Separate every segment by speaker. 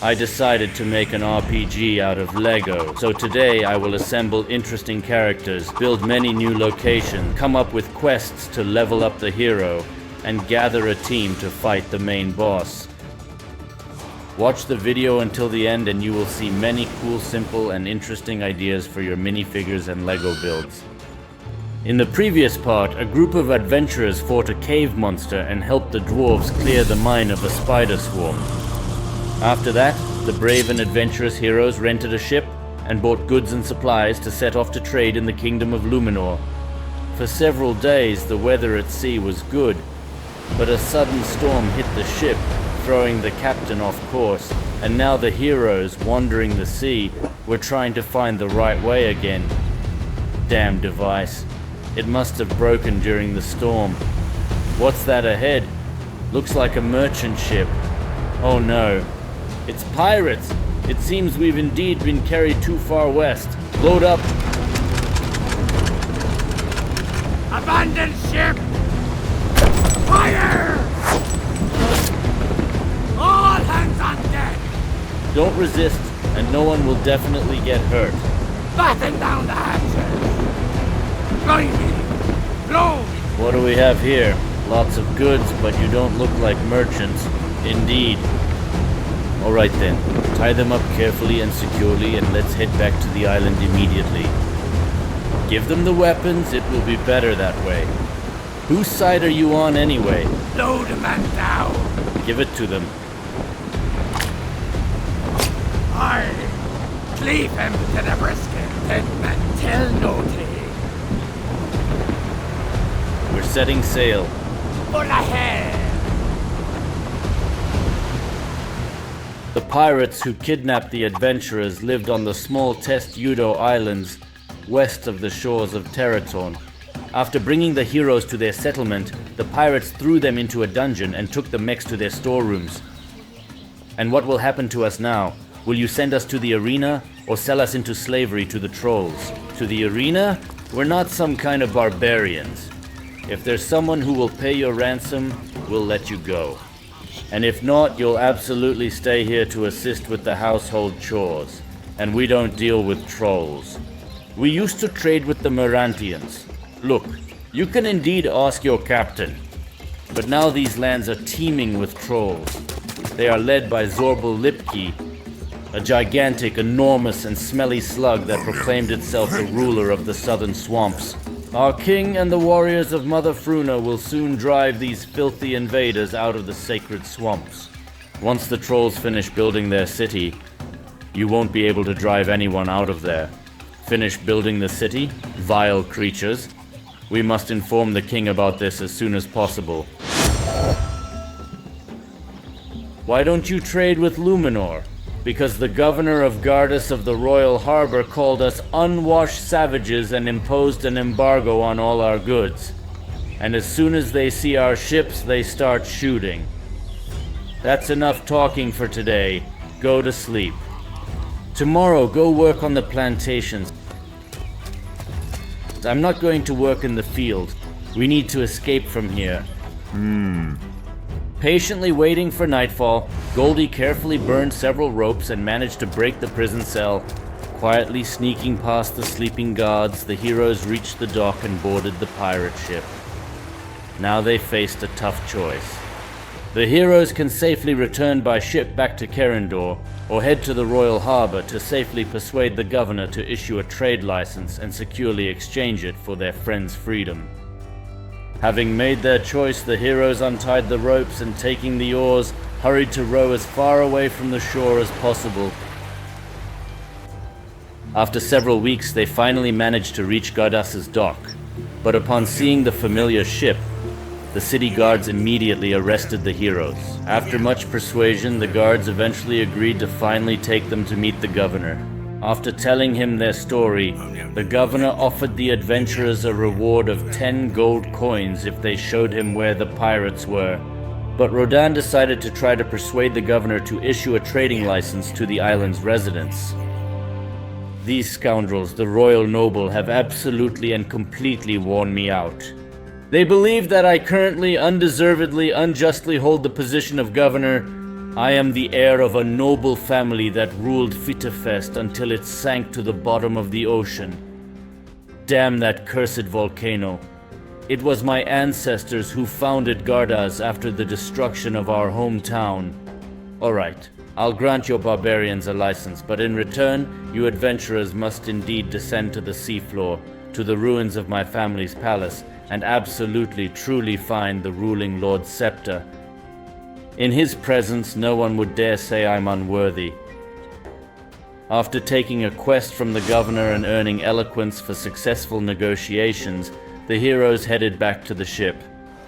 Speaker 1: I decided to make an RPG out of Lego, so today I will assemble interesting characters, build many new locations, come up with quests to level up the hero, and gather a team to fight the main boss. Watch the video until the end and you will see many cool, simple, and interesting ideas for your minifigures and Lego builds. In the previous part, a group of adventurers fought a cave monster and helped the dwarves clear the mine of a spider swarm. After that, the brave and adventurous heroes rented a ship and bought goods and supplies to set off to trade in the Kingdom of Luminor. For several days, the weather at sea was good, but a sudden storm hit the ship, throwing the captain off course, and now the heroes, wandering the sea, were trying to find the right way again. Damn device. It must have broken during the storm. What's that ahead? Looks like a merchant ship. Oh no. It's pirates! It seems we've indeed been carried too far west. Load up!
Speaker 2: Abandon ship! Fire! All hands on deck!
Speaker 1: Don't resist, and no one will definitely get hurt.
Speaker 2: Batten down the hatches! Blimey! Blow me!
Speaker 1: What do we have here? Lots of goods, but you don't look like merchants. Indeed. Alright then, tie them up carefully and securely and let's head back to the island immediately. Give them the weapons, it will be better that way. Whose side are you on anyway?
Speaker 2: Load a man down!
Speaker 1: Give it to them.
Speaker 2: Aye! Cleave him to the brisket, then man tell no tale.
Speaker 1: We're setting sail.
Speaker 2: Full ahead!
Speaker 1: The pirates who kidnapped the adventurers lived on the small Test Udo Islands west of the shores of Territorn. After bringing the heroes to their settlement, the pirates threw them into a dungeon and took the mechs to their storerooms. And what will happen to us now? Will you send us to the arena or sell us into slavery to the trolls? To the arena? We're not some kind of barbarians. If there's someone who will pay your ransom, we'll let you go. And if not, you'll absolutely stay here to assist with the household chores. And we don't deal with trolls. We used to trade with the Merantians. Look, you can indeed ask your captain. But now these lands are teeming with trolls. They are led by Zorbal Lipki, a gigantic, enormous, and smelly slug that proclaimed itself the ruler of the southern swamps. Our king and the warriors of Mother Fruna will soon drive these filthy invaders out of the sacred swamps. Once the trolls finish building their city, you won't be able to drive anyone out of there. Finish building the city? Vile creatures. We must inform the king about this as soon as possible. Why don't you trade with Luminor? Because the governor of Gardas of the Royal Harbor called us unwashed savages and imposed an embargo on all our goods. And as soon as they see our ships, they start shooting. That's enough talking for today. Go to sleep. Tomorrow, go work on the plantations. I'm not going to work in the field. We need to escape from here. Patiently waiting for nightfall, Goldie carefully burned several ropes and managed to break the prison cell. Quietly sneaking past the sleeping guards, the heroes reached the dock and boarded the pirate ship. Now they faced a tough choice. The heroes can safely return by ship back to Kerendor, or head to the Royal Harbor to safely persuade the governor to issue a trade license and securely exchange it for their friends' freedom. Having made their choice, the heroes untied the ropes and taking the oars, hurried to row as far away from the shore as possible. After several weeks, they finally managed to reach Gardas's dock, but upon seeing the familiar ship, the city guards immediately arrested the heroes. After much persuasion, the guards eventually agreed to finally take them to meet the governor. After telling him their story, the governor offered the adventurers a reward of 10 gold coins if they showed him where the pirates were. But Rodan decided to try to persuade the governor to issue a trading license to the island's residents. These scoundrels, the royal noble, have absolutely and completely worn me out. They believe that I currently, undeservedly, unjustly hold the position of governor, I am the heir of a noble family that ruled Fitterfest until it sank to the bottom of the ocean. Damn that cursed volcano. It was my ancestors who founded Gardas after the destruction of our hometown. Alright, I'll grant your barbarians a license, but in return, you adventurers must indeed descend to the seafloor, to the ruins of my family's palace, and absolutely, truly find the ruling Lord's scepter. In his presence, no one would dare say I'm unworthy. After taking a quest from the governor and earning eloquence for successful negotiations, the heroes headed back to the ship.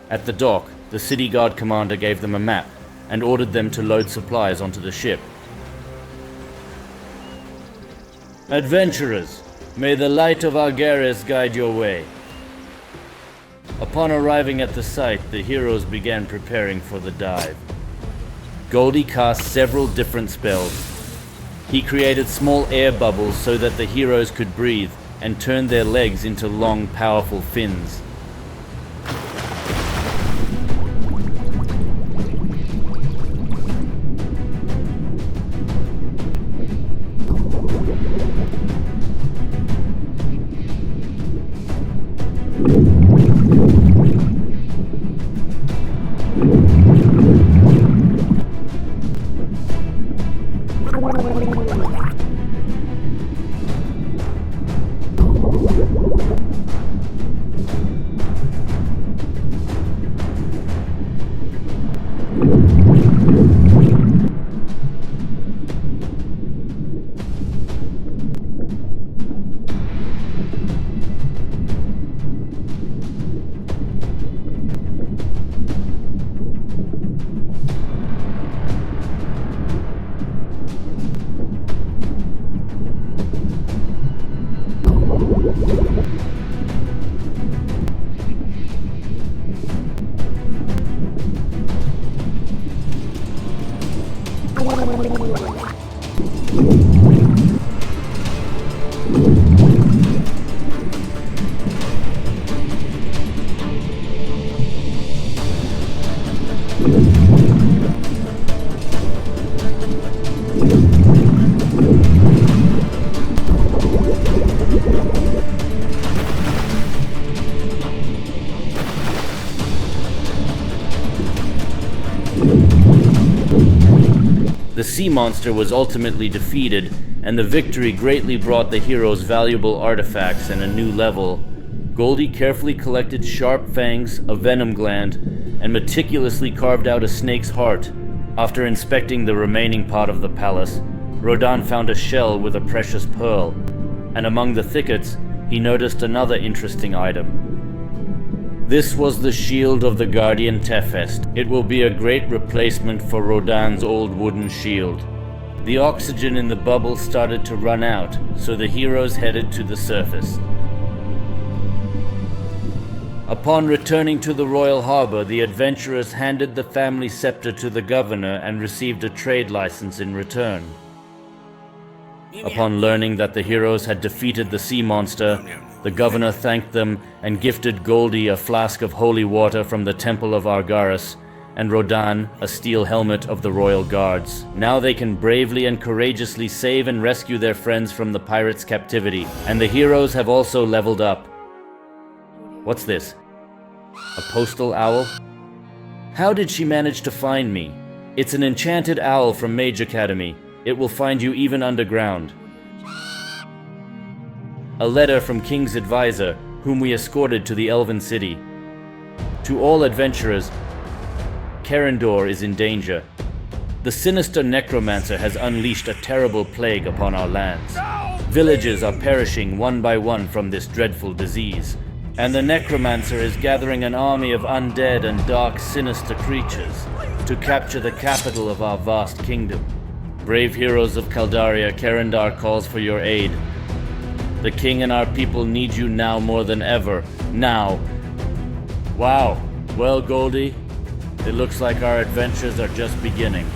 Speaker 1: At the dock, the city guard commander gave them a map and ordered them to load supplies onto the ship. Adventurers, may the light of Argaris guide your way. Upon arriving at the site, the heroes began preparing for the dive. Goldie cast several different spells. He created small air bubbles so that the heroes could breathe and turn their legs into long, powerful fins. The sea monster was ultimately defeated, and the victory greatly brought the heroes valuable artifacts and a new level. Goldie carefully collected sharp fangs, a venom gland, and meticulously carved out a snake's heart. After inspecting the remaining part of the palace, Rodan found a shell with a precious pearl, and among the thickets, he noticed another interesting item. This was the shield of the Guardian Tefest. It will be a great replacement for Rodan's old wooden shield. The oxygen in the bubble started to run out, so the heroes headed to the surface. Upon returning to the royal harbor, the adventurers handed the family scepter to the governor and received a trade license in return. Upon learning that the heroes had defeated the sea monster, the governor thanked them and gifted Goldie a flask of holy water from the Temple of Argaris, and Rodan a steel helmet of the royal guards. Now they can bravely and courageously save and rescue their friends from the pirates' captivity, and the heroes have also leveled up. What's this? A postal owl? How did she manage to find me? It's an enchanted owl from Mage Academy. It will find you even underground. A letter from King's advisor, whom we escorted to the Elven City. To all adventurers, Kerendor is in danger. The sinister necromancer has unleashed a terrible plague upon our lands. Villages are perishing one by one from this dreadful disease, and the necromancer is gathering an army of undead and dark, sinister creatures to capture the capital of our vast kingdom. Brave heroes of Caldaria, Kerendor calls for your aid. The king and our people need you now more than ever. Now. Wow. Well, Goldie, it looks like our adventures are just beginning.